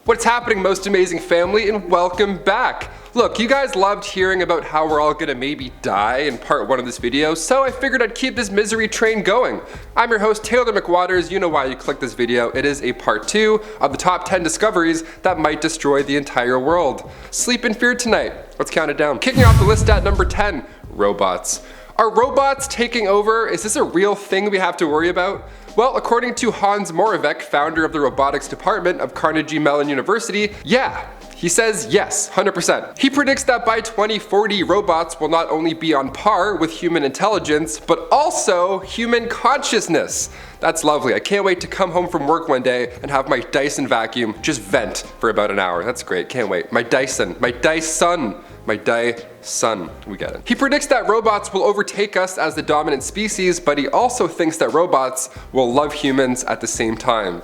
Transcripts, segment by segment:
What's happening, most amazing family, and welcome back. Look, you guys loved hearing about how we're all gonna maybe die in part 1 of this video, so I figured I'd keep this misery train going. I'm your host, Taylor McWaters. You know why you clicked this video. It is a part 2 of the top 10 discoveries that might destroy the entire world. Sleep in fear tonight. Let's count it down. Kicking off the list at number 10, robots. Are robots taking over? Is this a real thing we have to worry about? Well, according to Hans Moravec, founder of the robotics department of Carnegie Mellon University, yeah. He says yes, 100%. He predicts that by 2040, robots will not only be on par with human intelligence, but also human consciousness. That's lovely. I can't wait to come home from work one day and have my Dyson vacuum just vent for about an hour. That's great, can't wait. My Dyson, we get it. He predicts that robots will overtake us as the dominant species, but he also thinks that robots will love humans at the same time.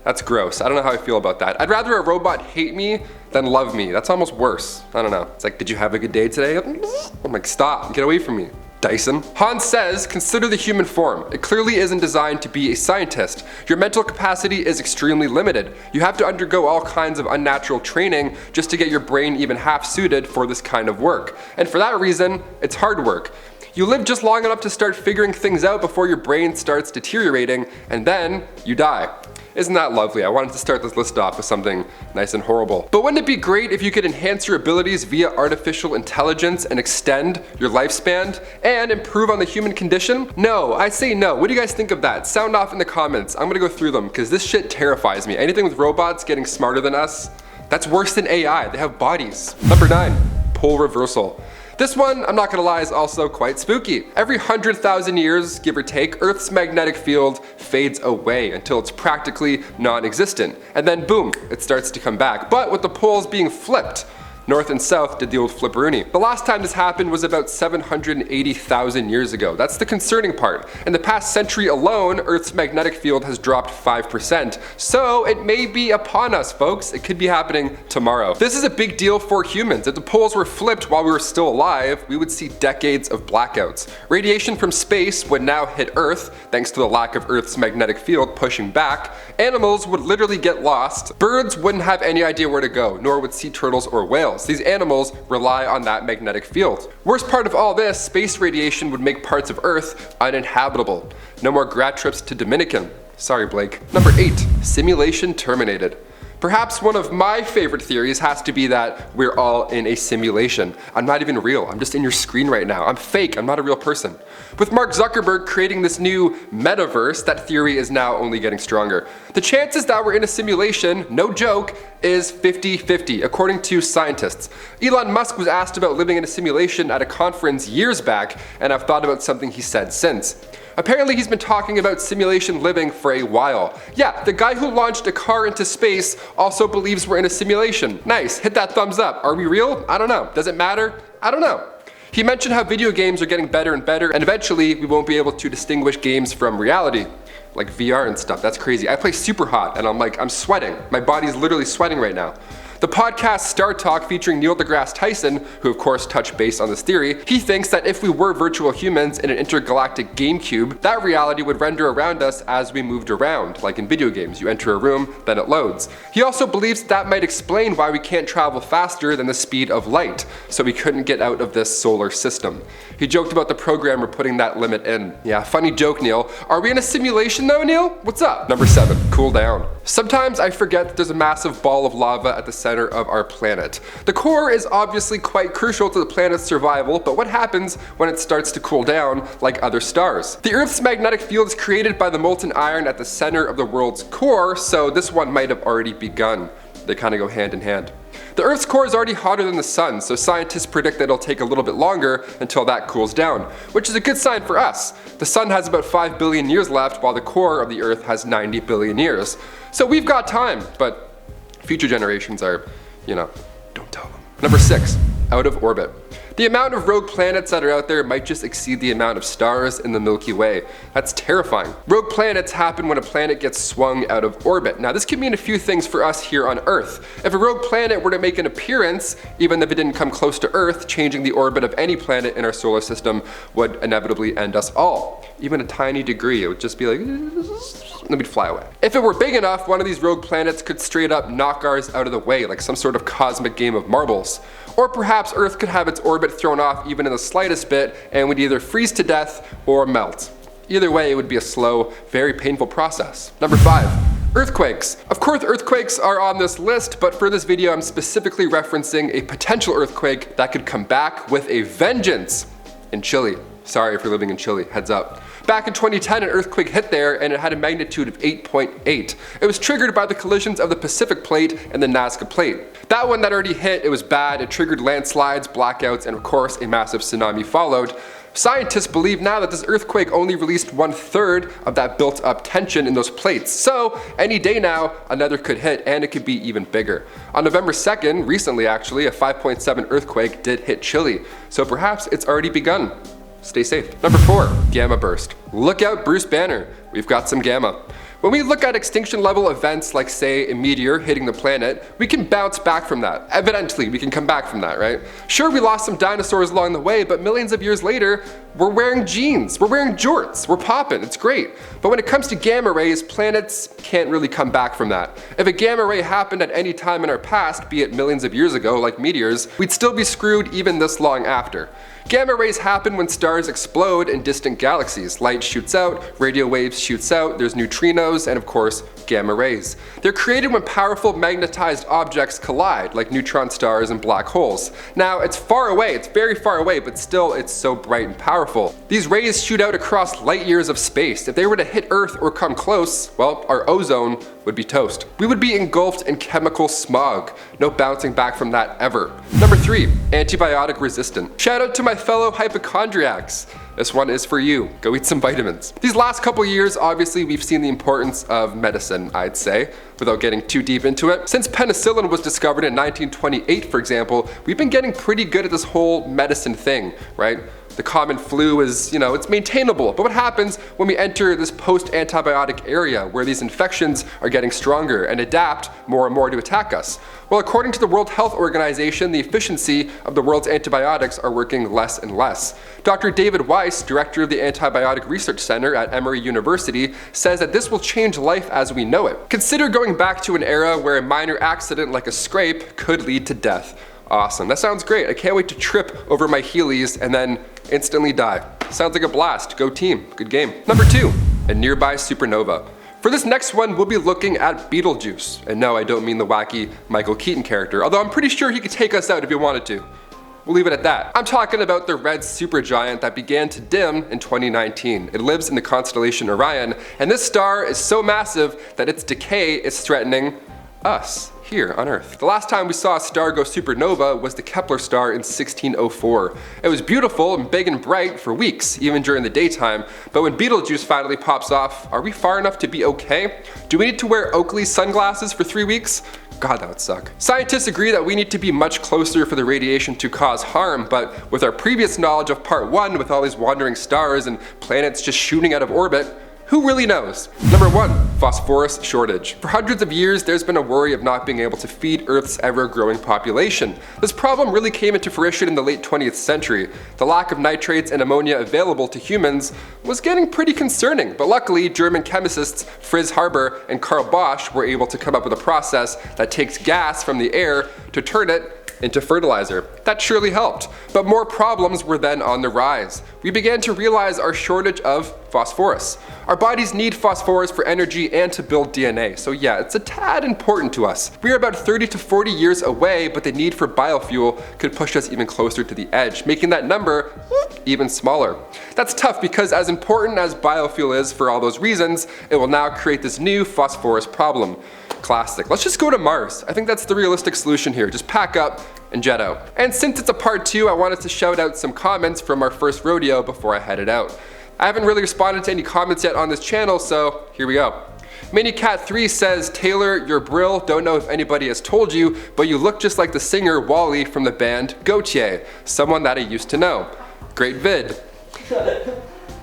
That's gross. I don't know how I feel about that. I'd rather a robot hate me than love me. That's almost worse. I don't know. It's like, did you have a good day today? I'm like, stop, get away from me, Dyson. Hans says, consider the human form. It clearly isn't designed to be a scientist. Your mental capacity is extremely limited. You have to undergo all kinds of unnatural training just to get your brain even half suited for this kind of work. And for that reason, it's hard work. You live just long enough to start figuring things out before your brain starts deteriorating, and then you die. Isn't that lovely? I wanted to start this list off with something nice and horrible. But wouldn't it be great if you could enhance your abilities via artificial intelligence and extend your lifespan and improve on the human condition? No, I say no. What do you guys think of that? Sound off in the comments. I'm gonna go through them because this shit terrifies me. Anything with robots getting smarter than us, that's worse than AI. They have bodies. Number 9, pole reversal. This one, I'm not gonna lie, is also quite spooky. Every 100,000 years, give or take, Earth's magnetic field fades away until it's practically non-existent. And then boom, it starts to come back. But with the poles being flipped, north and south did the old flipperoonie. The last time this happened was about 780,000 years ago. That's the concerning part. In the past century alone, Earth's magnetic field has dropped 5%. So it may be upon us, folks. It could be happening tomorrow. This is a big deal for humans. If the poles were flipped while we were still alive, we would see decades of blackouts. Radiation from space would now hit Earth, thanks to the lack of Earth's magnetic field pushing back. Animals would literally get lost. Birds wouldn't have any idea where to go, nor would sea turtles or whales. These animals rely on that magnetic field. Worst part of all this, space radiation would make parts of Earth uninhabitable. No more grad trips to Dominican. Sorry, Blake. Number 8, simulation terminated. Perhaps one of my favorite theories has to be that we're all in a simulation. I'm not even real. I'm just in your screen right now. I'm fake. I'm not a real person. With Mark Zuckerberg creating this new metaverse, that theory is now only getting stronger. The chances that we're in a simulation, no joke, is 50-50, according to scientists. Elon Musk was asked about living in a simulation at a conference years back, and I've thought about something he said since. Apparently he's been talking about simulation living for a while. Yeah, the guy who launched a car into space also believes we're in a simulation. Nice, hit that thumbs up. Are we real? I don't know. Does it matter? I don't know. He mentioned how video games are getting better and better, and eventually we won't be able to distinguish games from reality. Like VR and stuff, that's crazy. I play Super Hot and I'm sweating. My body's literally sweating right now. The podcast Star Talk featuring Neil deGrasse Tyson, who of course touched base on this theory, he thinks that if we were virtual humans in an intergalactic game cube, that reality would render around us as we moved around, like in video games. You enter a room, then it loads. He also believes that might explain why we can't travel faster than the speed of light, so we couldn't get out of this solar system. He joked about the programmer putting that limit in. Yeah, funny joke, Neil. Are we in a simulation though, Neil? What's up? Number 7, Cooldown. Sometimes I forget that there's a massive ball of lava at the center of our planet. The core is obviously quite crucial to the planet's survival, but what happens when it starts to cool down like other stars? The Earth's magnetic field is created by the molten iron at the center of the world's core, so this one might have already begun. They kind of go hand in hand. The Earth's core is already hotter than the sun, so scientists predict that it'll take a little bit longer until that cools down, which is a good sign for us. The sun has about 5 billion years left, while the core of the Earth has 90 billion years. So we've got time, but future generations are, don't tell them. Number 6, out of orbit. The amount of rogue planets that are out there might just exceed the amount of stars in the Milky Way. That's terrifying. Rogue planets happen when a planet gets swung out of orbit. Now, this could mean a few things for us here on Earth. If a rogue planet were to make an appearance, even if it didn't come close to Earth, changing the orbit of any planet in our solar system would inevitably end us all. Even a tiny degree, it would just be like, then we'd fly away. If it were big enough, one of these rogue planets could straight up knock ours out of the way, like some sort of cosmic game of marbles. Or perhaps Earth could have its orbit thrown off even in the slightest bit, and we'd either freeze to death or melt. Either way, it would be a slow, very painful process. Number 5. Earthquakes. Of course, earthquakes are on this list, but for this video, I'm specifically referencing a potential earthquake that could come back with a vengeance in Chile. Sorry if you're living in Chile, heads up. Back in 2010, an earthquake hit there and it had a magnitude of 8.8. It was triggered by the collisions of the Pacific Plate and the Nazca Plate. That one that already hit, it was bad. It triggered landslides, blackouts, and of course, a massive tsunami followed. Scientists believe now that this earthquake only released 1/3 of that built up tension in those plates. So any day now, another could hit and it could be even bigger. On November 2nd, recently actually, a 5.7 earthquake did hit Chile. So perhaps it's already begun. Stay safe. Number 4, gamma burst. Look out, Bruce Banner. We've got some gamma. When we look at extinction level events like say a meteor hitting the planet, we can bounce back from that. Evidently, we can come back from that, right? Sure, we lost some dinosaurs along the way, but millions of years later, we're wearing jeans, we're wearing jorts, we're popping, it's great. But when it comes to gamma rays, planets can't really come back from that. If a gamma ray happened at any time in our past, be it millions of years ago, like meteors, we'd still be screwed even this long after. Gamma rays happen when stars explode in distant galaxies. Light shoots out, radio waves shoots out, there's neutrinos, and of course, gamma rays. They're created when powerful magnetized objects collide, like neutron stars and black holes. Now, it's far away, it's very far away, but still, it's so bright and powerful. These rays shoot out across light years of space. If they were to hit Earth or come close, well, our ozone would be toast. We would be engulfed in chemical smog. No bouncing back from that ever. Number 3, antibiotic resistant. Shout out to my fellow hypochondriacs. This one is for you. Go eat some vitamins. These last couple years, obviously, we've seen the importance of medicine, I'd say, without getting too deep into it. Since penicillin was discovered in 1928, for example, we've been getting pretty good at this whole medicine thing, right? The common flu is, it's maintainable. But what happens when we enter this post-antibiotic area where these infections are getting stronger and adapt more and more to attack us? Well, according to the World Health Organization, the efficiency of the world's antibiotics are working less and less. Dr. David Weiss, director of the Antibiotic Research Center at Emory University, says that this will change life as we know it. Consider going back to an era where a minor accident like a scrape could lead to death. Awesome, that sounds great. I can't wait to trip over my Heelys and then instantly die. Sounds like a blast. Go team. Good game. Number 2, a nearby supernova. For this next one, we'll be looking at Beetlejuice. And no, I don't mean the wacky Michael Keaton character, although I'm pretty sure he could take us out if he wanted to. We'll leave it at that. I'm talking about the red supergiant that began to dim in 2019. It lives in the constellation Orion, and this star is so massive that its decay is threatening us here on Earth. The last time we saw a star go supernova was the Kepler star in 1604. It was beautiful and big and bright for weeks, even during the daytime, but when Betelgeuse finally pops off, are we far enough to be okay? Do we need to wear Oakley sunglasses for 3 weeks? God, that would suck. Scientists agree that we need to be much closer for the radiation to cause harm, but with our previous knowledge of part 1, with all these wandering stars and planets just shooting out of orbit, who really knows? Number 1, phosphorus shortage. For hundreds of years, there's been a worry of not being able to feed Earth's ever-growing population. This problem really came into fruition in the late 20th century. The lack of nitrates and ammonia available to humans was getting pretty concerning, but luckily, German chemists Fritz Haber and Karl Bosch were able to come up with a process that takes gas from the air to turn it into fertilizer. That surely helped, but more problems were then on the rise. We began to realize our shortage of phosphorus. Our bodies need phosphorus for energy and to build DNA, so yeah, it's a tad important to us. We are about 30 to 40 years away, but the need for biofuel could push us even closer to the edge, making that number even smaller. That's tough because as important as biofuel is for all those reasons, it will now create this new phosphorus problem. Classic. Let's just go to Mars. I think that's the realistic solution here. Just pack up and jet out. And since it's a part 2, I wanted to shout out some comments from our first rodeo before I headed out. I haven't really responded to any comments yet on this channel, so here we go. Minicat3 says, Taylor, you're brill. Don't know if anybody has told you, but you look just like the singer Wally from the band Gautier, someone that I used to know. Great vid.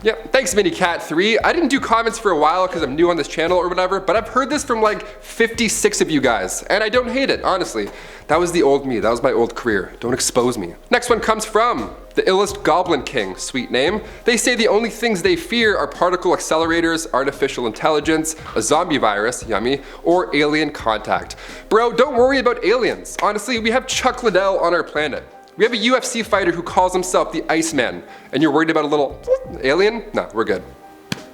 Yep, thanks Minicat3. I didn't do comments for a while because I'm new on this channel or whatever, but I've heard this from like 56 of you guys, and I don't hate it, honestly. That was the old me, that was my old career. Don't expose me. Next one comes from the illest Goblin King, sweet name. They say the only things they fear are particle accelerators, artificial intelligence, a zombie virus, yummy, or alien contact. Bro, don't worry about aliens. Honestly, we have Chuck Liddell on our planet. We have a UFC fighter who calls himself the Iceman, and you're worried about a little alien? No, we're good.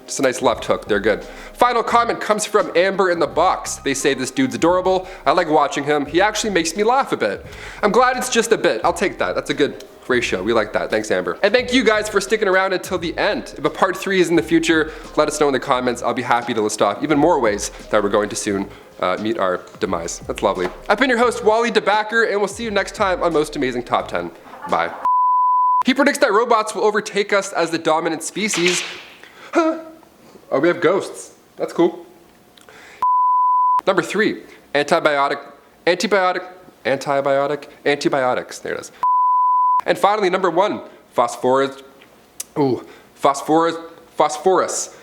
Just a nice left hook, they're good. Final comment comes from Amber in the Box. They say this dude's adorable. I like watching him. He actually makes me laugh a bit. I'm glad it's just a bit. I'll take that. That's a good ratio. We like that. Thanks, Amber. And thank you guys for sticking around until the end. If a part 3 is in the future, let us know in the comments. I'll be happy to list off even more ways that we're going to soon meet our demise. That's lovely. I've been your host, Wally DeBacker, and we'll see you next time on Most Amazing Top 10. Bye. He predicts that robots will overtake us as the dominant species. Huh. Oh, we have ghosts. That's cool. Number 3, antibiotics. There it is. And finally, number 1, phosphorus. Phosphorus.